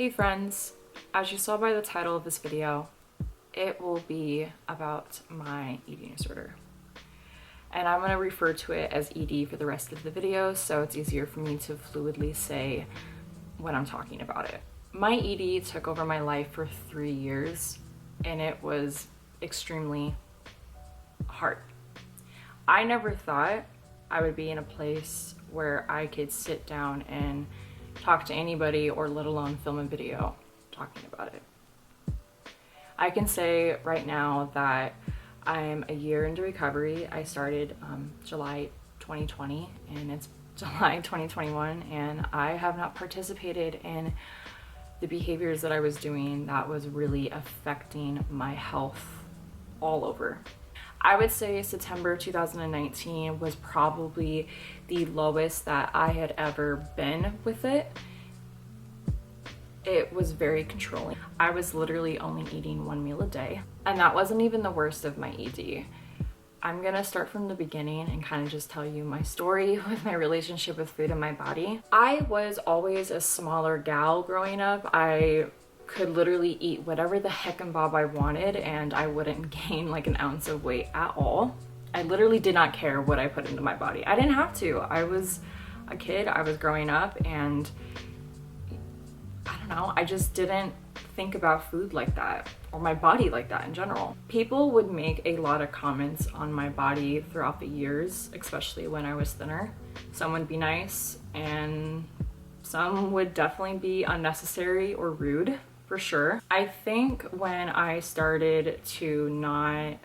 Hey friends, as you saw by the title of this video, it will be about my eating disorder. And I'm going to refer to it as ED for the rest of the video, so it's easier for me to fluidly say when I'm talking about it. My ED took over my life for 3 years, and it was extremely hard. I never thought I would be in a place where I could sit down and talk to anybody, or let alone film a video talking about it. I can say right now that I'm a year into recovery. I started July 2020 and it's July 2021, and I have not participated in the behaviors that I was doing that was really affecting my health all over. I would say September 2019 was probably the lowest that I had ever been with it. It was very controlling. I was literally only eating 1 meal a day, and that wasn't even the worst of my ED. I'm gonna start from the beginning and kind of just tell you my story with my relationship with food and my body. I was always a smaller gal growing up. I could literally eat whatever the heck and bob I wanted, and I wouldn't gain like an ounce of weight at all. I literally did not care what I put into my body. I didn't have to. I was a kid, I was growing up, and I don't know, I just didn't think about food like that, or my body like that in general. People would make a lot of comments on my body throughout the years, especially when I was thinner. Some would be nice, and some would definitely be unnecessary or rude, for sure. I think when I started to not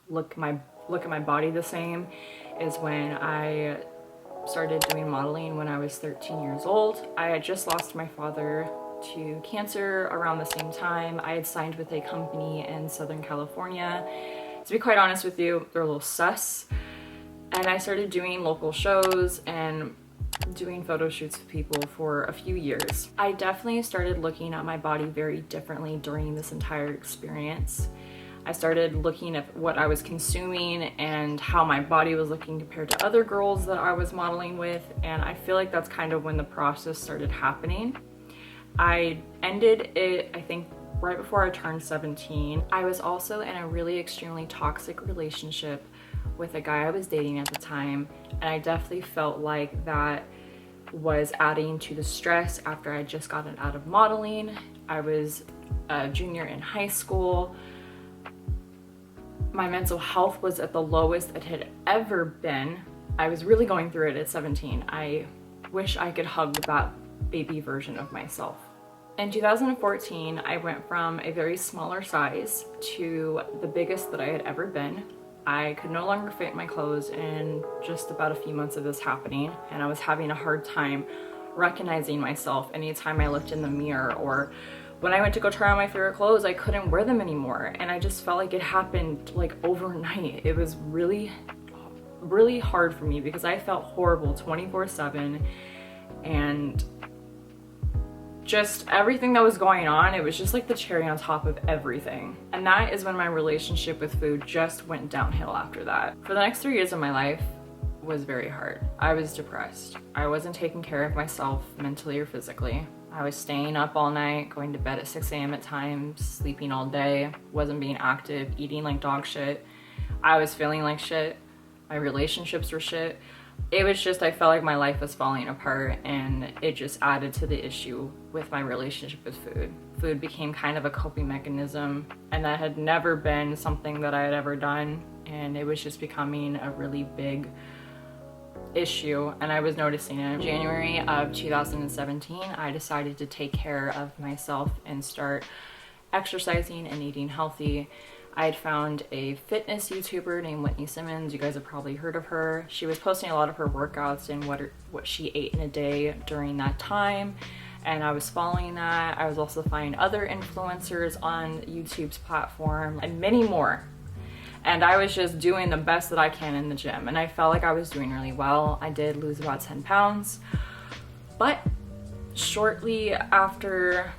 look at my body the same is when I started doing modeling when I was 13 years old. I had just lost my father to cancer around the same time. I had signed with a company in Southern California. To be quite honest with you, they're a little sus. And I started doing local shows and doing photo shoots with people for a few years. I definitely started looking at my body very differently during this entire experience. I started looking at what I was consuming and how my body was looking compared to other girls that I was modeling with, and I feel like that's kind of when the process started happening. I ended it, I think, right before I turned 17. I was also in a really extremely toxic relationship with a guy I was dating at the time, and I definitely felt like that was adding to the stress after I just gotten out of modeling. I was a junior in high school. My mental health was at the lowest it had ever been. I was really going through it at 17. I wish I could hug that baby version of myself. In 2014, I went from a very smaller size to the biggest that I had ever been. I could no longer fit my clothes in just about a few months of this happening, and I was having a hard time recognizing myself anytime I looked in the mirror, or when I went to go try on my favorite clothes, I couldn't wear them anymore, and I just felt like it happened like overnight. It was really, really hard for me because I felt horrible 24/7, and just everything that was going on, it was just like the cherry on top of everything. And that is when my relationship with food just went downhill after that. For the next 3 years of my life was very hard. I was depressed. I wasn't taking care of myself mentally or physically. I was staying up all night, going to bed at 6 a.m. at times, sleeping all day, wasn't being active, eating like dog shit. I was feeling like shit. My relationships were shit. It was just, I felt like my life was falling apart, and it just added to the issue with my relationship with food. Food became kind of a coping mechanism, and that had never been something that I had ever done, and it was just becoming a really big issue, and I was noticing it. In January of 2017, I decided to take care of myself and start exercising and eating healthy. I had found a fitness YouTuber named Whitney Simmons. You guys have probably heard of her. She was posting a lot of her workouts and what she ate in a day during that time, and I was following that. I was also finding other influencers on YouTube's platform and many more. And I was just doing the best that I can in the gym, and I felt like I was doing really well. I did lose about 10 pounds, but shortly after,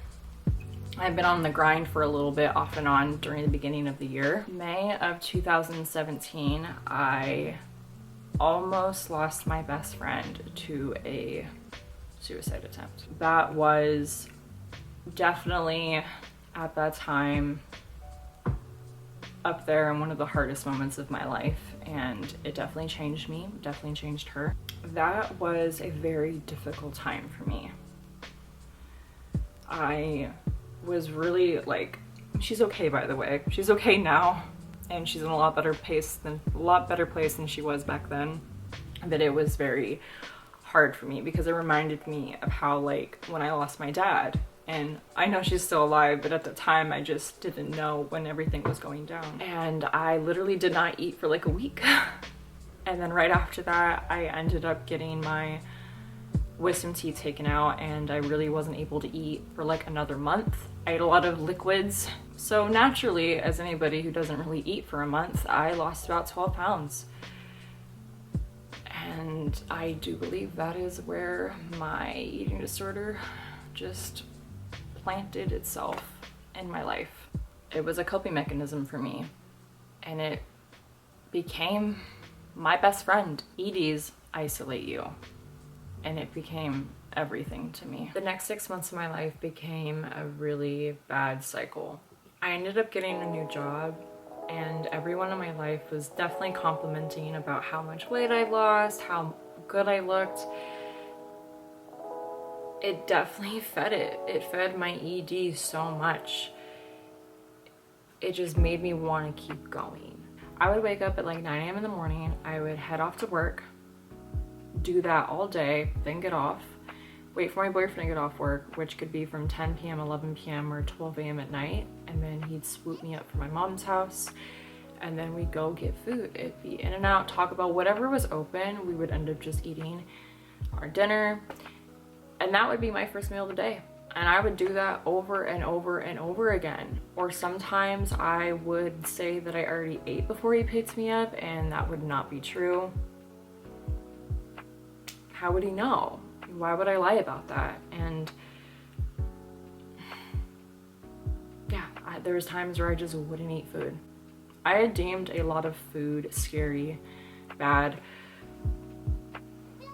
I've been on the grind for a little bit off and on during the beginning of the year. May of 2017, I almost lost my best friend to a suicide attempt. That was definitely at that time up there in one of the hardest moments of my life, and it definitely changed me, definitely changed her. That was a very difficult time for me. I was really like, she's okay, by the way. She's okay now, and she's in a lot better place than she was back then. But it was very hard for me because it reminded me of how, like, when I lost my dad, and I know she's still alive, but at the time I just didn't know when everything was going down. And I literally did not eat for like a week. And then right after that, I ended up getting my wisdom teeth taken out, and I really wasn't able to eat for like another month. I ate a lot of liquids. So naturally, as anybody who doesn't really eat for a month, I lost about 12 pounds. And I do believe that is where my eating disorder just planted itself in my life. It was a coping mechanism for me, and it became my best friend. EDs isolate you, and it became everything to me. The next 6 months of my life became a really bad cycle. I ended up getting a new job, and everyone in my life was definitely complimenting about how much weight I lost, how good I looked. It definitely fed it. It fed my ED so much. It just made me want to keep going. I would wake up at like 9 a.m. in the morning. I would head off to work, do that all day, then get off, wait for my boyfriend to get off work, which could be from 10 p.m., 11 p.m., or 12 a.m. at night, and then he'd swoop me up from my mom's house, and then we'd go get food. It'd be in and out, talk about whatever was open. We would end up just eating our dinner, and that would be my first meal of the day. And I would do that over and over and over again. Or sometimes I would say that I already ate before he picked me up, and that would not be true. How would he know? Why would I lie about that? And yeah, there was times where I just wouldn't eat food. I had deemed a lot of food scary, bad,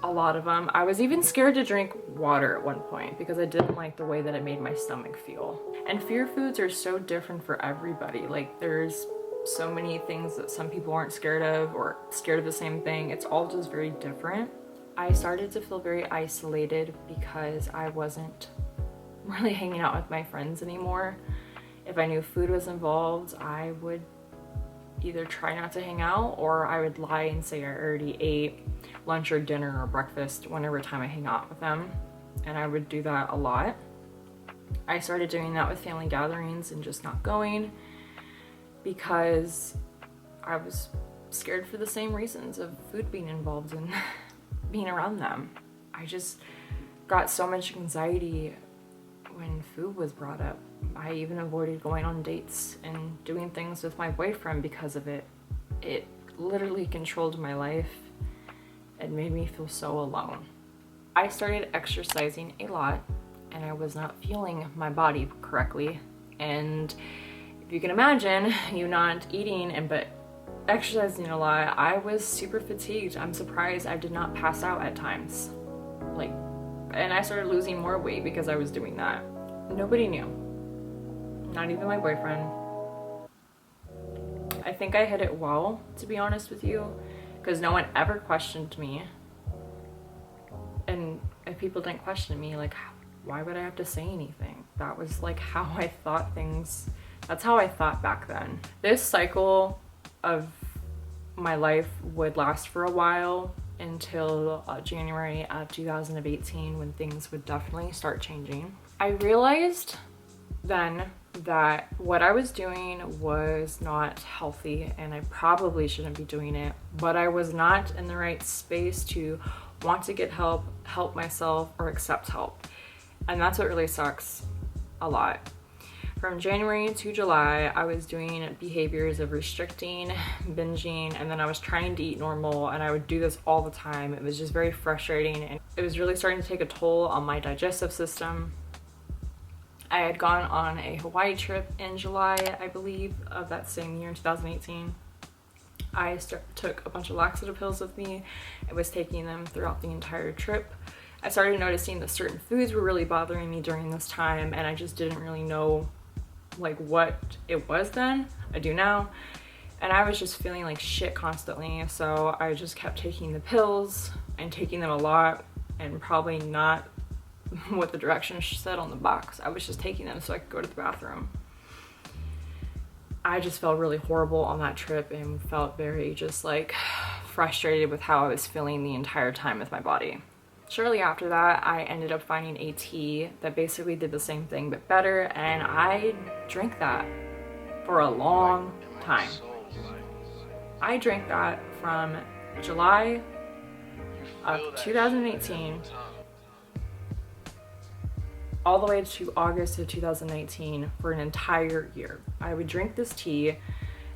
a lot of them. I was even scared to drink water at one point because I didn't like the way that it made my stomach feel. And fear foods are so different for everybody. Like, there's so many things that some people aren't scared of, or scared of the same thing. It's all just very different. I started to feel very isolated because I wasn't really hanging out with my friends anymore. If I knew food was involved, I would either try not to hang out, or I would lie and say I already ate lunch or dinner or breakfast whenever time I hang out with them. And I would do that a lot. I started doing that with family gatherings and just not going because I was scared for the same reasons of food being involved in being around them. I just got so much anxiety when food was brought up. I even avoided going on dates and doing things with my boyfriend because of it. It literally controlled my life and made me feel so alone. I started exercising a lot, and I was not feeling my body correctly. And if you can imagine, you not eating but exercising a lot, I was super fatigued. I'm surprised I did not pass out at times. And I started losing more weight because I was doing that. Nobody knew. Not even my boyfriend. I think I hid it well, to be honest with you, because no one ever questioned me. And if people didn't question me, like, why would I have to say anything? That was like how I thought things. That's how I thought back then. This cycle of my life would last for a while until January of 2018, when things would definitely start changing. I realized then that what I was doing was not healthy, and I probably shouldn't be doing it, but I was not in the right space to want to get help, help myself, or accept help. And that's what really sucks a lot. From January to July, I was doing behaviors of restricting, binging, and then I was trying to eat normal, and I would do this all the time. It was just very frustrating, and it was really starting to take a toll on my digestive system. I had gone on a Hawaii trip in July, I believe, of that same year in 2018. I took a bunch of laxative pills with me. I was taking them throughout the entire trip. I started noticing that certain foods were really bothering me during this time, and I just didn't really know like what it was then. I do now. And I was just feeling like shit constantly, so I just kept taking the pills and taking them a lot, and probably not what the directions said on the box. I was just taking them so I could go to the bathroom. I just felt really horrible on that trip and felt very just like frustrated with how I was feeling the entire time with my body. Shortly after that, I ended up finding a tea that basically did the same thing but better, and I drank that for a long time. I drank that from July of 2018 all the way to August of 2019 for an entire year. I would drink this tea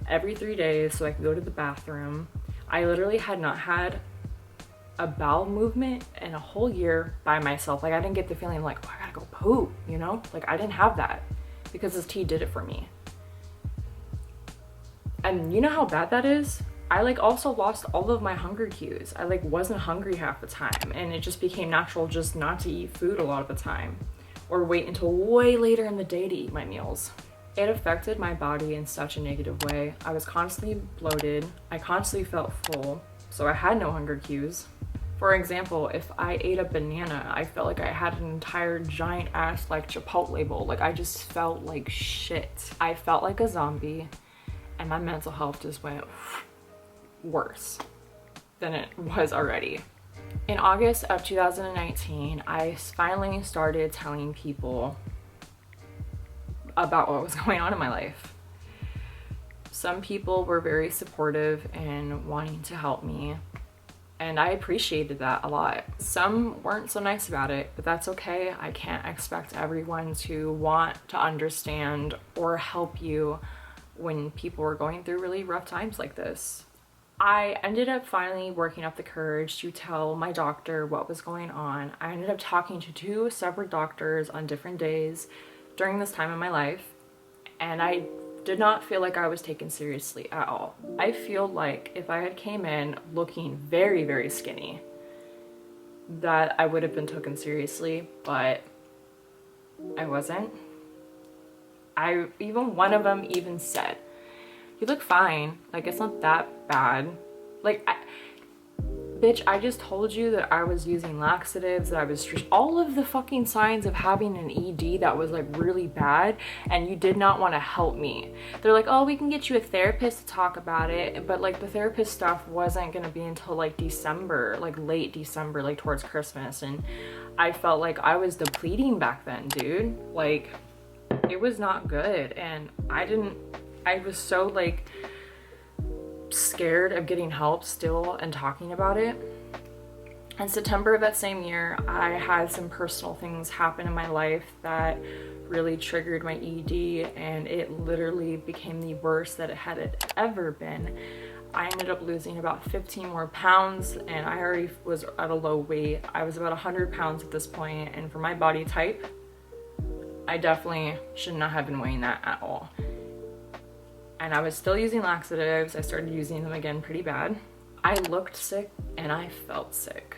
every 3 days so I could go to the bathroom. I literally had not had a bowel movement in a whole year by myself. Like, I didn't get the feeling like, oh, I gotta go poop, you know? Like, I didn't have that because this tea did it for me. And you know how bad that is? I like also lost all of my hunger cues. I like wasn't hungry half the time, and it just became natural just not to eat food a lot of the time, or wait until way later in the day to eat my meals. It affected my body in such a negative way. I was constantly bloated. I constantly felt full, so I had no hunger cues. For example, if I ate a banana, I felt like I had an entire giant ass like Chipotle bowl. Like, I just felt like shit. I felt like a zombie, and my mental health just went worse than it was already. In August of 2019, I finally started telling people about what was going on in my life. Some people were very supportive and wanting to help me, and I appreciated that a lot. Some weren't so nice about it, but that's okay. I can't expect everyone to want to understand or help you when people are going through really rough times like this. I ended up finally working up the courage to tell my doctor what was going on. I ended up talking to 2 separate doctors on different days during this time in my life, and I did not feel like I was taken seriously at all. I feel like if I had came in looking very, very skinny, that I would have been taken seriously, but I wasn't. Even one of them even said, "You look fine, like it's not that bad." Like, bitch, I just told you that I was using laxatives, that I was all of the fucking signs of having an ED that was like really bad, and you did not want to help me. They're like, "Oh, we can get you a therapist to talk about it," but like the therapist stuff wasn't gonna be until like December, like late December, like towards Christmas, and I felt like I was depleting back then, dude. Like, it was not good, and I was so like scared of getting help still and talking about it. In September of that same year, I had some personal things happen in my life that really triggered my ED, and it literally became the worst that it had ever been. I ended up losing about 15 more pounds, and I already was at a low weight. I was about 100 pounds at this point, and for my body type, I definitely should not have been weighing that at all. And I was still using laxatives. I started using them again pretty bad. I looked sick and I felt sick.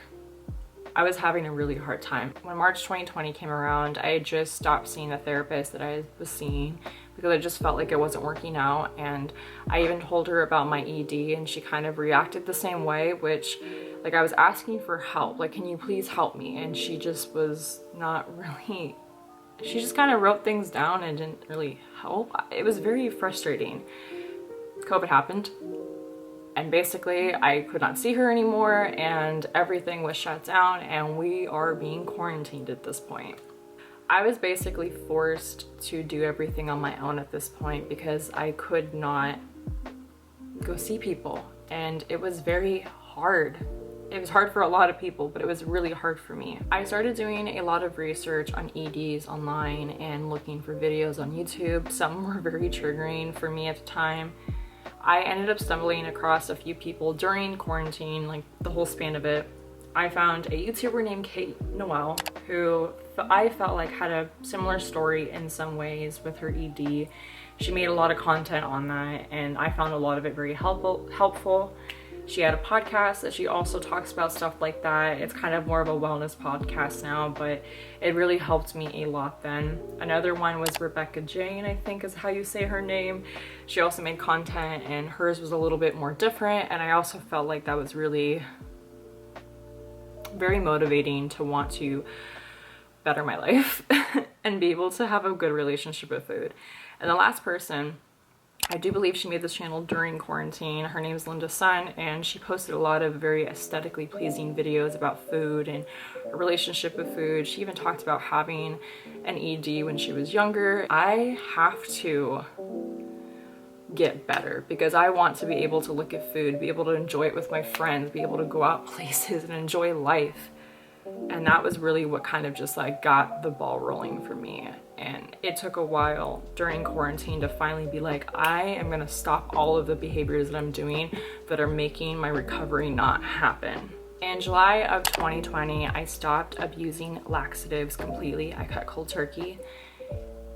I was having a really hard time. When March 2020 came around, I had just stopped seeing the therapist that I was seeing because I just felt like it wasn't working out. And I even told her about my ED, and she kind of reacted the same way, which, like, I was asking for help. Like, can you please help me? And she just was not really, she just kind of wrote things down and didn't really help. It was very frustrating. COVID happened, and basically I could not see her anymore, and everything was shut down, and we are being quarantined at this point. I was basically forced to do everything on my own at this point because I could not go see people, and it was very hard. It was hard for a lot of people, but it was really hard for me. I started doing a lot of research on EDs online and looking for videos on YouTube. Some were very triggering for me at the time. I ended up stumbling across a few people during quarantine, like the whole span of it. I found a YouTuber named Kate Noel, who I felt like had a similar story in some ways with her ED. She made a lot of content on that, and I found a lot of it very helpful. She had a podcast that she also talks about stuff like that. It's kind of more of a wellness podcast now, but it really helped me a lot then. Another one was Rebecca Jane, I think is how you say her name. She also made content and hers was a little bit more different, and I also felt like that was really very motivating to want to better my life and be able to have a good relationship with food. And the last person, I do believe she made this channel during quarantine. Her name is Linda Sun, and she posted a lot of very aesthetically pleasing videos about food and her relationship with food. She even talked about having an ED when she was younger. I have to get better because I want to be able to look at food, be able to enjoy it with my friends, be able to go out places and enjoy life. And that was really what kind of just like got the ball rolling for me. And it took a while during quarantine to finally be like, I am gonna stop all of the behaviors that I'm doing that are making my recovery not happen. In July of 2020, I stopped abusing laxatives completely. I cut cold turkey.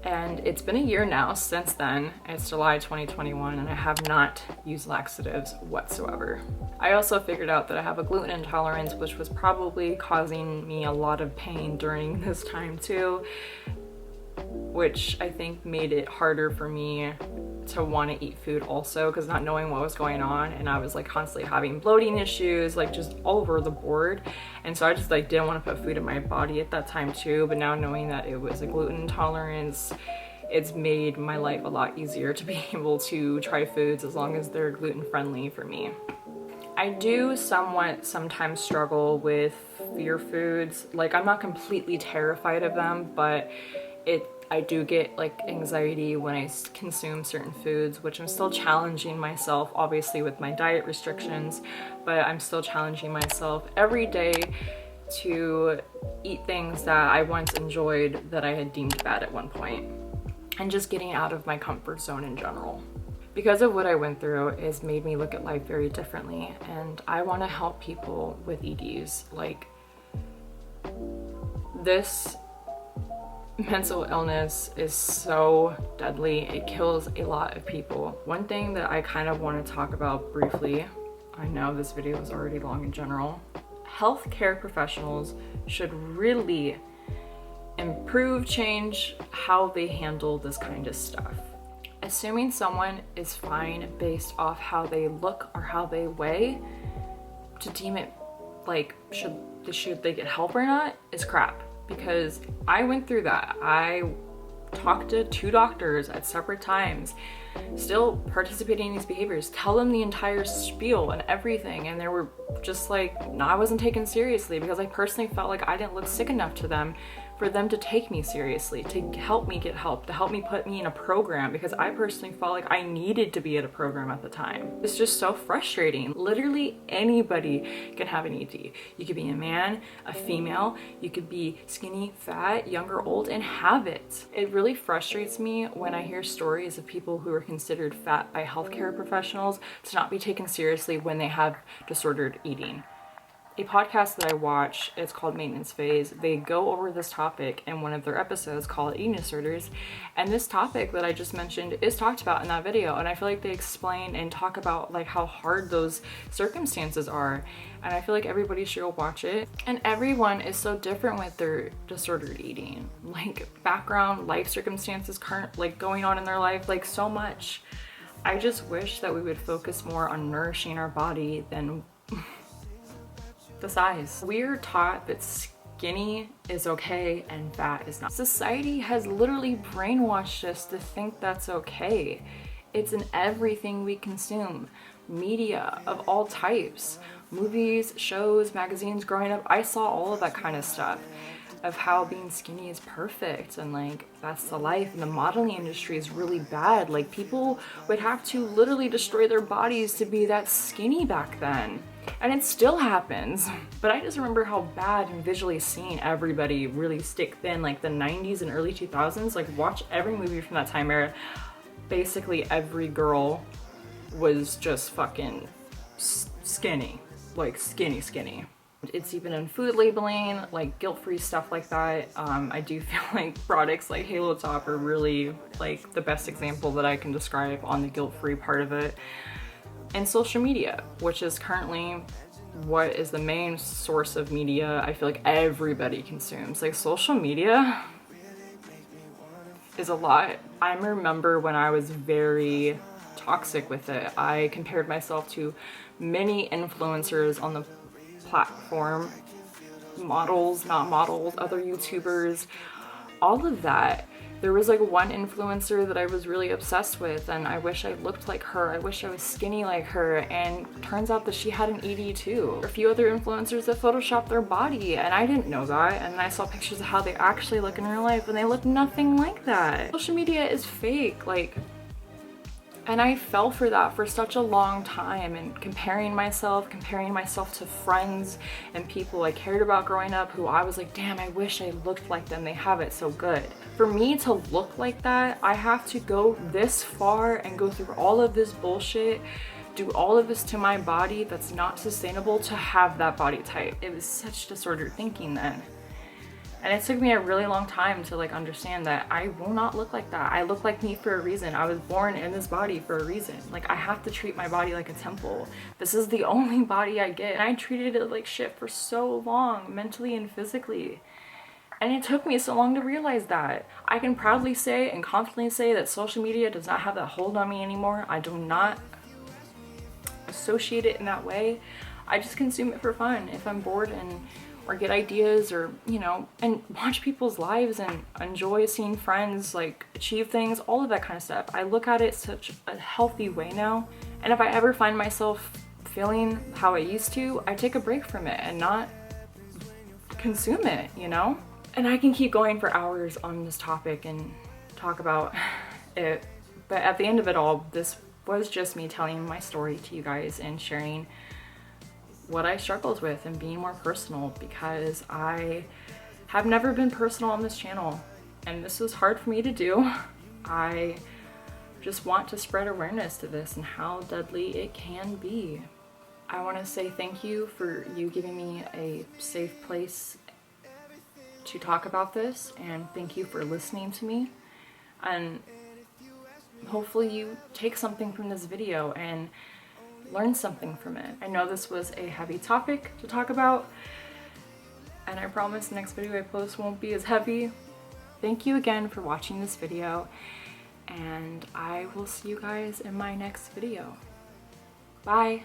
And it's been a year now since then. It's July 2021 and I have not used laxatives whatsoever. I also figured out that I have a gluten intolerance, which was probably causing me a lot of pain during this time too, which I think made it harder for me to want to eat food also, because not knowing what was going on, and I was like constantly having bloating issues, like just all over the board. And so I just like didn't want to put food in my body at that time too. But now knowing that it was a gluten intolerance, it's made my life a lot easier to be able to try foods as long as they're gluten friendly for me. I do sometimes struggle with fear foods. Like, I'm not completely terrified of them, but I do get like anxiety when I consume certain foods, which I'm still challenging myself, obviously with my diet restrictions, but I'm still challenging myself every day to eat things that I once enjoyed that I had deemed bad at one point, and just getting out of my comfort zone in general. Because of what I went through, it's made me look at life very differently, and I want to help people with EDs. Like, this mental illness is so deadly. It kills a lot of people. One thing that I kind of want to talk about briefly, I know this video is already long in general, healthcare professionals should really change how they handle this kind of stuff. Assuming someone is fine based off how they look or how they weigh, to deem it like should they get help or not is crap. Because I went through that. I talked to 2 doctors at separate times, still participating in these behaviors, tell them the entire spiel and everything, and they were just like, no, I wasn't taken seriously, because I personally felt like I didn't look sick enough to them for them to take me seriously, to help me get help, to help me put me in a program, because I personally felt like I needed to be at a program at the time. It's just so frustrating. Literally anybody can have an ED. You could be a man, a female, you could be skinny, fat, young or old, and have it. It really frustrates me when I hear stories of people who are considered fat by healthcare professionals to not be taken seriously when they have disordered eating. A podcast that I watch, it's called Maintenance Phase. They go over this topic in one of their episodes called Eating Disorders, and this topic that I just mentioned is talked about in that video, and I feel like they explain and talk about like how hard those circumstances are, and I feel like everybody should go watch it. And everyone is so different with their disordered eating, like background, life circumstances, current like going on in their life, like so much. I just wish that we would focus more on nourishing our body than the size. We're taught that skinny is okay and fat is not. Society has literally brainwashed us to think that's okay. It's in everything we consume. Media of all types, movies, shows, magazines. Growing up, I saw all of that kind of stuff, of how being skinny is perfect and like that's the life. And the modeling industry is really bad. Like, people would have to literally destroy their bodies to be that skinny back then. And it still happens. But I just remember how bad and visually seeing everybody really stick thin, like the 90s and early 2000s. Like, watch every movie from that time era. Basically every girl was just fucking skinny, like skinny. It's even in food labeling, like guilt-free stuff like that. I do feel like products like Halo Top are really like the best example that I can describe on the guilt-free part of it. and social media, which is currently what is the main source of media I feel like everybody consumes. Like, social media is a lot. I remember when I was very toxic with it. I compared myself to many influencers on the platform, models, not models, other YouTubers, all of that. There was like one influencer that I was really obsessed with, and I wish I looked like her. I wish I was skinny like her, and turns out that she had an ED too. A few other influencers that photoshopped their body, and I didn't know that, and then I saw pictures of how they actually look in real life, and they look nothing like that. Social media is fake, like, and I fell for that for such a long time, and comparing myself to friends and people I cared about growing up who I was like, damn, I wish I looked like them. They have it so good. For me to look like that, I have to go this far and go through all of this bullshit, do all of this to my body that's not sustainable to have that body type. It was such disordered thinking then. And it took me a really long time to like understand that I will not look like that. I look like me for a reason. I was born in this body for a reason. Like, I have to treat my body like a temple. This is the only body I get. And I treated it like shit for so long, mentally and physically. And it took me so long to realize that. I can proudly say and confidently say that social media does not have that hold on me anymore. I do not associate it in that way. I just consume it for fun if I'm bored and or get ideas, or, you know, and watch people's lives and enjoy seeing friends like achieve things, all of that kind of stuff. I look at it such a healthy way now. And if I ever find myself feeling how I used to, I take a break from it and not consume it, you know? And I can keep going for hours on this topic and talk about it. But at the end of it all, this was just me telling my story to you guys and sharing what I struggled with and being more personal, because I have never been personal on this channel and this was hard for me to do. I just want to spread awareness to this and how deadly it can be. I want to say thank you for you giving me a safe place to talk about this, and thank you for listening to me, and hopefully you take something from this video and learn something from it. I know this was a heavy topic to talk about, and I promise the next video I post won't be as heavy. Thank you again for watching this video, and I will see you guys in my next video. Bye!